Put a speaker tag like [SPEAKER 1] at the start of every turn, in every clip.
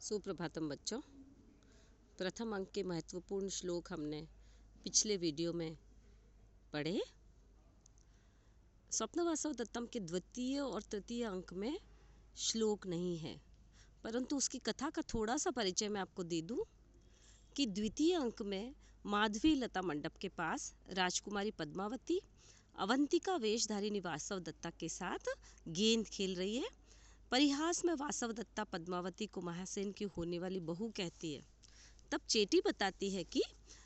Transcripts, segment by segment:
[SPEAKER 1] सुप्रभातम बच्चों। प्रथम अंक के महत्वपूर्ण श्लोक हमने पिछले वीडियो में पढ़े। स्वप्नवासव दत्तम के द्वितीय और तृतीय अंक में श्लोक नहीं है, परंतु उसकी कथा का थोड़ा सा परिचय मैं आपको दे दूं कि द्वितीय अंक में माधवी लता मंडप के पास राजकुमारी पद्मावती अवंतिका वेशधारिणी वासव दत्ता के साथ गेंद खेल रही है। परिहास में वासव दत्ता पद्मावती को महासेन की होने वाली बहू कहती है। तब चेटी बताती है कि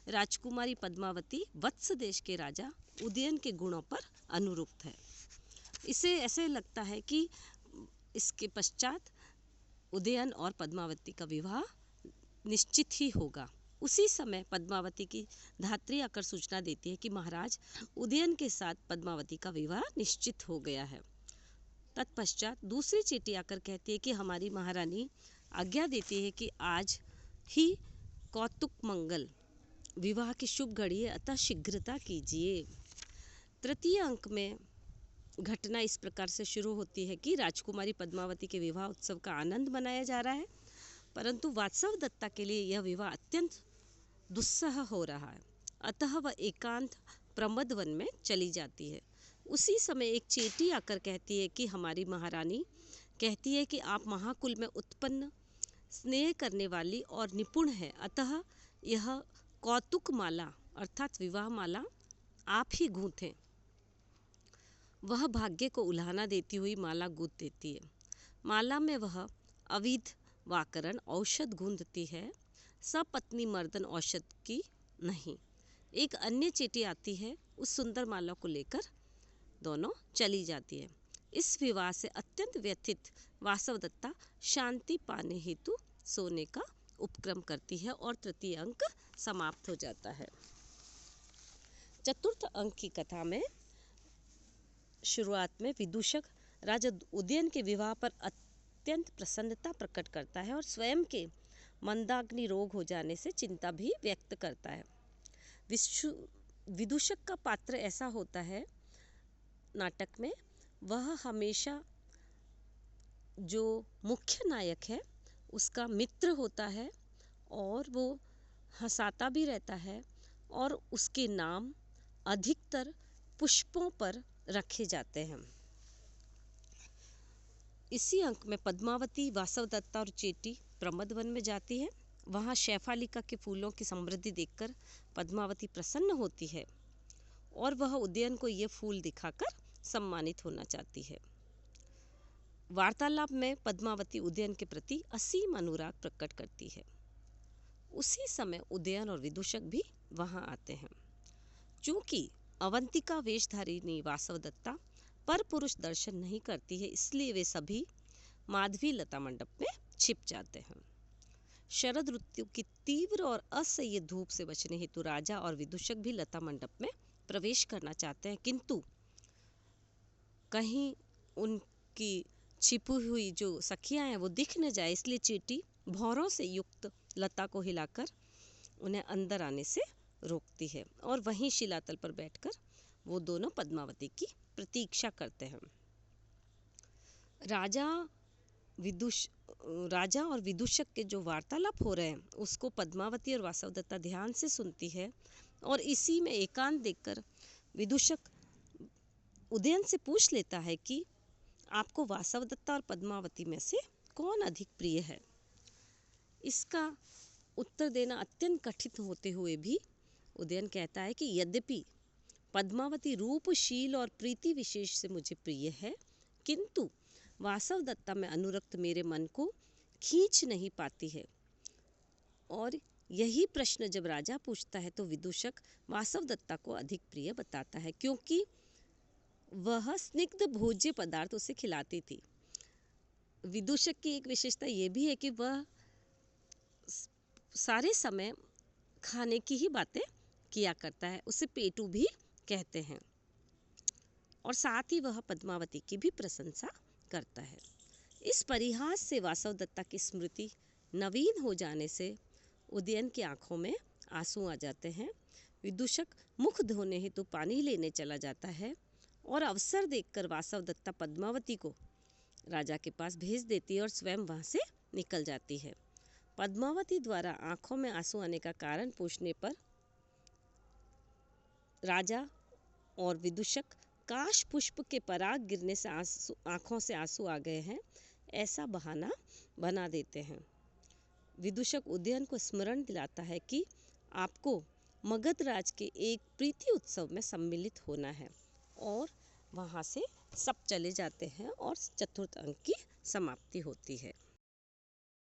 [SPEAKER 1] राजकुमारी पद्मावती वत्स देश के राजा उदयन के गुणों पर अनुरूप है। इसे ऐसे लगता है कि इसके पश्चात उदयन और पद्मावती का विवाह निश्चित ही होगा। उसी समय पद्मावती की धात्री आकर सूचना देती है कि महाराज उदयन के साथ पद्मावती का विवाह निश्चित हो गया है। तत्पश्चात दूसरी चींटी आकर कहती है कि हमारी महारानी आज्ञा देती है कि आज ही कौतुक मंगल विवाह की शुभ घड़ी है, अतः शीघ्रता कीजिए। तृतीय अंक में घटना इस प्रकार से शुरू होती है कि राजकुमारी पद्मावती के विवाह उत्सव का आनंद मनाया जा रहा है, परंतु वासव दत्ता के लिए यह विवाह अत्यंत दुस्सह हो रहा है। अतः वह एकांत प्रमद वन में चली जाती है। उसी समय एक चेटी आकर कहती है कि हमारी महारानी कहती है कि आप महाकुल में उत्पन्न स्नेह करने वाली और निपुण है, अतः यह कौतुक माला अर्थात विवाह माला आप ही गूंथें। वह भाग्य को उल्हाना देती हुई माला गूंथ देती है। माला में वह अविध वाकरण औषध गूंथती है, सपत्नी मर्दन औषध की नहीं। एक अन्य चींटी आती है, उस सुंदर माला को लेकर दोनों चली जाती है। इस विवाह से अत्यंत व्यथित वासव दत्ता शांति पाने हेतु सोने का उपक्रम करती है और तृतीय अंक समाप्त हो जाता है। चतुर्थ अंक की कथा में शुरुआत में विदूषक राजा उदयन के विवाह पर अत्यंत प्रसन्नता प्रकट करता है और स्वयं के मंदाग्नि रोग हो जाने से चिंता भी व्यक्त करता है। विदूषक का पात्र ऐसा होता है नाटक में, वह हमेशा जो मुख्य नायक है उसका मित्र होता है और वो हंसाता भी रहता है और उसके नाम अधिकतर पुष्पों पर रखे जाते हैं। इसी अंक में पद्मावती वासव दत्ता और चेटी प्रमद वन में जाती है। वहाँ शैफालिका के फूलों की समृद्धि देखकर पद्मावती प्रसन्न होती है और वह उदयन को ये फूल दिखाकर सम्मानित होना चाहती है। वार्तालाप में पद्मावती उदयन के प्रति असीम अनुराग प्रकट करती है। उसी समय उदयन और विदूषक भी वहां आते हैं। चूंकि अवंतिका वेशधारिणी वासव दत्ता पर पुरुष दर्शन नहीं करती है, इसलिए वे सभी माधवी लता मंडप में छिप जाते हैं। शरद ऋतु की तीव्र और असह्य धूप से बचने हेतु राजा और विदूषक भी लता मंडप में प्रवेश करना चाहते हैं, किंतु कहीं उनकी छिपी हुई जो सखियां हैं वो दिख न जाए, इसलिए चींटी भौरों से युक्त लता को हिलाकर उन्हें अंदर आने से रोकती है और वहीं शिलातल पर बैठकर वो दोनों पद्मावती की प्रतीक्षा करते हैं। राजा और विदूषक के जो वार्तालाप हो रहे हैं उसको पद्मावती और वासव दत्ता ध्यान से सुनती है और इसी में एकांत देखकर विदूषक उदयन से पूछ लेता है कि आपको वासव दत्ता और पद्मावती में से कौन अधिक प्रिय है। इसका उत्तर देना अत्यंत कठिन होते हुए भी उदयन कहता है कि यद्यपि पद्मावती रूपशील और प्रीति विशेष से मुझे प्रिय है, किंतु वासव दत्ता में अनुरक्त मेरे मन को खींच नहीं पाती है। और यही प्रश्न जब राजा पूछता है तो विदूषक वासव दत्ता को अधिक प्रिय बताता है, क्योंकि वह स्निग्ध भोज्य पदार्थ उसे खिलाती थी। विदूषक की एक विशेषता ये भी है कि वह सारे समय खाने की ही बातें किया करता है, उसे पेटू भी कहते हैं और साथ ही वह पद्मावती की भी प्रशंसा करता है। इस परिहास से वासव दत्ता की स्मृति नवीन हो जाने से उदयन की आंखों में आंसू आ जाते हैं। विदूषक मुख धोने हेतु पानी लेने चला जाता है और अवसर देखकर वासव दत्ता पद्मावती को राजा के पास भेज देती है और स्वयं वहां से निकल जाती है। पद्मावती द्वारा आंखों में आंसू आने का कारण पूछने पर राजा और विदूषक काश पुष्प के पराग गिरने से आंखों से आंसू आ गए हैं, ऐसा बहाना बना देते हैं। विदूषक उदयन को स्मरण दिलाता है कि आपको मगध राज के एक प्रीति उत्सव में सम्मिलित होना है और वहाँ से सब चले जाते हैं और चतुर्थ अंक की समाप्ति होती है।